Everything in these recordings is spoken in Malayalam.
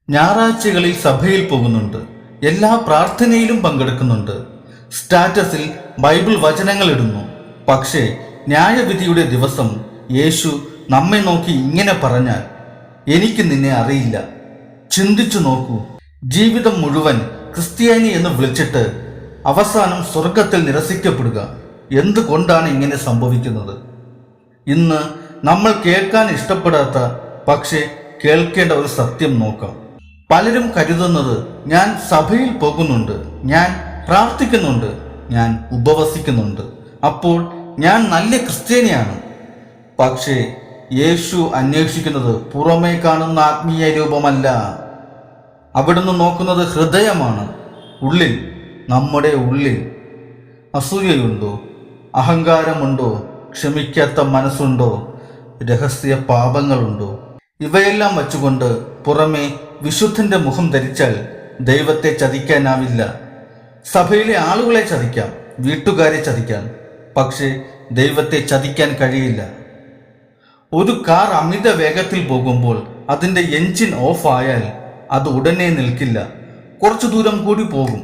ഞായറാഴ്ചകളിൽ സഭയിൽ പോകുന്നുണ്ട്, എല്ലാ പ്രാർത്ഥനയിലും പങ്കെടുക്കുന്നുണ്ട്, സ്റ്റാറ്റസിൽ ബൈബിൾ വചനങ്ങൾ ഇടുന്നു. പക്ഷേ ന്യായവിധിയുടെ ദിവസം യേശു നമ്മെ നോക്കി ഇങ്ങനെ പറഞ്ഞാൽ, എനിക്ക് നിന്നെ അറിയില്ല. ചിന്തിച്ചു നോക്കൂ, ജീവിതം മുഴുവൻ ക്രിസ്ത്യാനി എന്ന് വിളിച്ചിട്ട് അവസാനം സ്വർഗത്തിൽ നിരസിക്കപ്പെടുക. എന്തുകൊണ്ടാണ് ഇങ്ങനെ സംഭവിക്കുന്നത്? ഇന്ന് നമ്മൾ കേൾക്കാൻ ഇഷ്ടപ്പെടാത്ത പക്ഷേ കേൾക്കേണ്ട ഒരു സത്യം നോക്കാം. പലരും കരുതുന്നത്, ഞാൻ സഭയിൽ പോകുന്നുണ്ട്, ഞാൻ പ്രാർത്ഥിക്കുന്നുണ്ട്, ഞാൻ ഉപവസിക്കുന്നുണ്ട്, അപ്പോൾ ഞാൻ നല്ല ക്രിസ്ത്യാനിയാണ്. പക്ഷേ യേശു അന്വേഷിക്കുന്നത് പുറമേ കാണുന്ന ആത്മീയ രൂപമല്ല. അവിടുന്ന് നോക്കുന്നത് ഹൃദയമാണ്. ഉള്ളിൽ, നമ്മുടെ ഉള്ളിൽ അസൂയയുണ്ടോ? അഹങ്കാരമുണ്ടോ? ക്ഷമിക്കാത്ത മനസ്സുണ്ടോ? രഹസ്യ പാപങ്ങളുണ്ടോ? ഇവയെല്ലാം വച്ചുകൊണ്ട് പുറമേ വിശുദ്ധന്റെ മുഖം ധരിച്ചാൽ ദൈവത്തെ ചതിക്കാനാവില്ല. സഭയിലെ ആളുകളെ ചതിക്കാം, വീട്ടുകാരെ ചതിക്കാം, പക്ഷേ ദൈവത്തെ ചതിക്കാൻ കഴിയില്ല. ഒരു കാർ അമിത വേഗത്തിൽ പോകുമ്പോൾ അതിൻ്റെ എൻജിൻ ഓഫ് ആയാൽ അത് ഉടനെ നിൽക്കില്ല, കുറച്ചു ദൂരം കൂടി പോകും.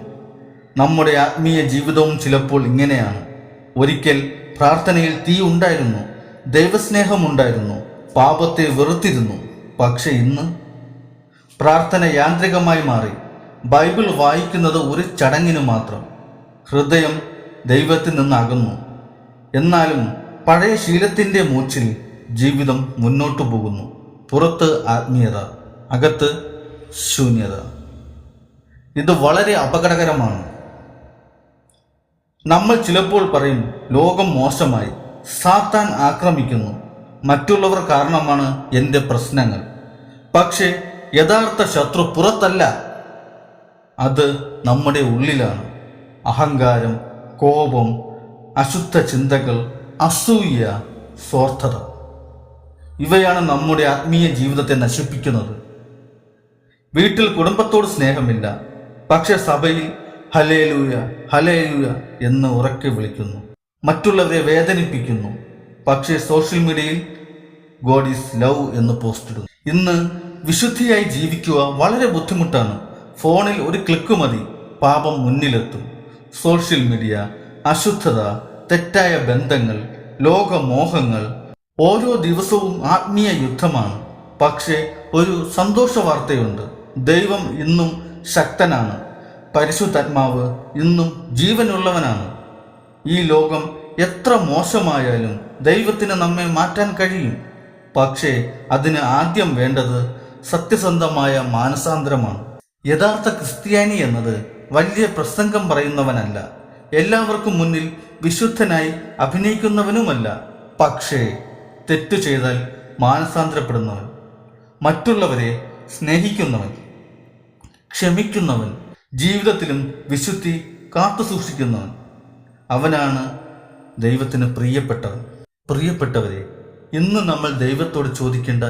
നമ്മുടെ ആത്മീയ ജീവിതവും ചിലപ്പോൾ ഇങ്ങനെയാണ്. ഒരിക്കൽ പ്രാർത്ഥനയിൽ തീ ഉണ്ടായിരുന്നു, ദൈവസ്നേഹമുണ്ടായിരുന്നു, പാപത്തെ വെറുത്തിരുന്നു. പക്ഷെ ഇന്ന് പ്രാർത്ഥന യാന്ത്രികമായി മാറി. ബൈബിൾ വായിക്കുന്നത് ഒരു ചടങ്ങിന് മാത്രം. ഹൃദയം ദൈവത്തിൽ നിന്ന് അകന്നു. എന്നാലും പഴയ ശീലത്തിൻ്റെ മൂച്ചിൽ ജീവിതം മുന്നോട്ടു പോകുന്നു. പുറത്ത് ആത്മീയത, അകത്ത് ശൂന്യത. ഇത് വളരെ അപകടകരമാണ്. നമ്മൾ ചിലപ്പോൾ പറയും, ലോകം മോശമായി, സാത്താൻ ആക്രമിക്കുന്നു, മറ്റുള്ളവർ കാരണമാണ് എൻ്റെ പ്രശ്നങ്ങൾ. പക്ഷേ യഥാർത്ഥ ശത്രു പുറത്തല്ല, അത് നമ്മുടെ ഉള്ളിലാണ്. അഹങ്കാരം, കോപം, അശുദ്ധ ചിന്തകൾ, അസൂയ, സ്വാർത്ഥത, ഇവയാണ് നമ്മുടെ ആത്മീയ ജീവിതത്തെ നശിപ്പിക്കുന്നത്. വീട്ടിൽ കുടുംബത്തോട് സ്നേഹമില്ല, പക്ഷെ സഭയിൽ ഹല്ലേലൂയ ഹല്ലേലൂയ എന്ന് ഉറക്കെ വിളിക്കുന്നു. മറ്റുള്ളവരെ വേദനിപ്പിക്കുന്നു, പക്ഷേ സോഷ്യൽ മീഡിയയിൽ ഗോഡ് ഈസ് ലവ് എന്ന് പോസ്റ്റ് ഇടുന്നു. ഇന്ന് വിശുദ്ധിയായി ജീവിക്കുക വളരെ ബുദ്ധിമുട്ടാണ്. ഫോണിൽ ഒരു ക്ലിക്ക് മതി, പാപം മുന്നിലെത്തും. സോഷ്യൽ മീഡിയ, അശുദ്ധത, തെറ്റായ ബന്ധങ്ങൾ, ലോകമോഹങ്ങൾ, ഓരോ ദിവസവും ആത്മീയ യുദ്ധമാണ്. പക്ഷേ ഒരു സന്തോഷ വാർത്തയുണ്ട്. ദൈവം ഇന്നും ശക്തനാണ്. പരിശുദ്ധാത്മാവ് ഇന്നും ജീവനുള്ളവനാണ്. ഈ ലോകം എത്ര മോശമായാലും ദൈവത്തിന് നമ്മെ മാറ്റാൻ കഴിയും. പക്ഷേ അതിന് ആദ്യം വേണ്ടത് സത്യസന്ധമായ മാനസാന്തരമാണ്. യഥാർത്ഥ ക്രിസ്ത്യാനി എന്നത് വലിയ പ്രസംഗം പറയുന്നവനല്ല, എല്ലാവർക്കും മുന്നിൽ വിശുദ്ധനായി അഭിനയിക്കുന്നവനുമല്ല. പക്ഷേ തെറ്റു ചെയ്താൽ മാനസാന്തരപ്പെടുന്നവൻ, മറ്റുള്ളവരെ സ്നേഹിക്കുന്നവൻ, ക്ഷമിക്കുന്നവൻ, ജീവിതത്തിലും വിശുദ്ധി കാത്തു സൂക്ഷിക്കുന്നവൻ, അവനാണ് ദൈവത്തിന് പ്രിയപ്പെട്ടവൻ. പ്രിയപ്പെട്ടവരെ, ഇന്ന് നമ്മൾ ദൈവത്തോട് ചോദിക്കേണ്ട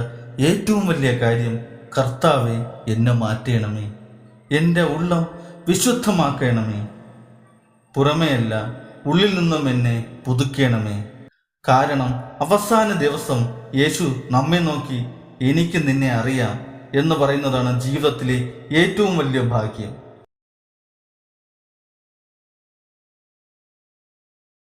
ഏറ്റവും വലിയ കാര്യം, കർത്താവെ എന്നെ മാറ്റണമേ, എൻ്റെ ഉള്ളം വിശുദ്ധമാക്കണമേ, പുറമേയല്ല ഉള്ളിൽ നിന്നും എന്നെ പുതുക്കണമേ. കാരണം അവസാന ദിവസം യേശു നമ്മെ നോക്കി എനിക്ക് നിന്നെ അറിയാം എന്ന് പറയുന്നതാണ് ജീവിതത്തിലെ ഏറ്റവും വലിയ ഭാഗ്യം.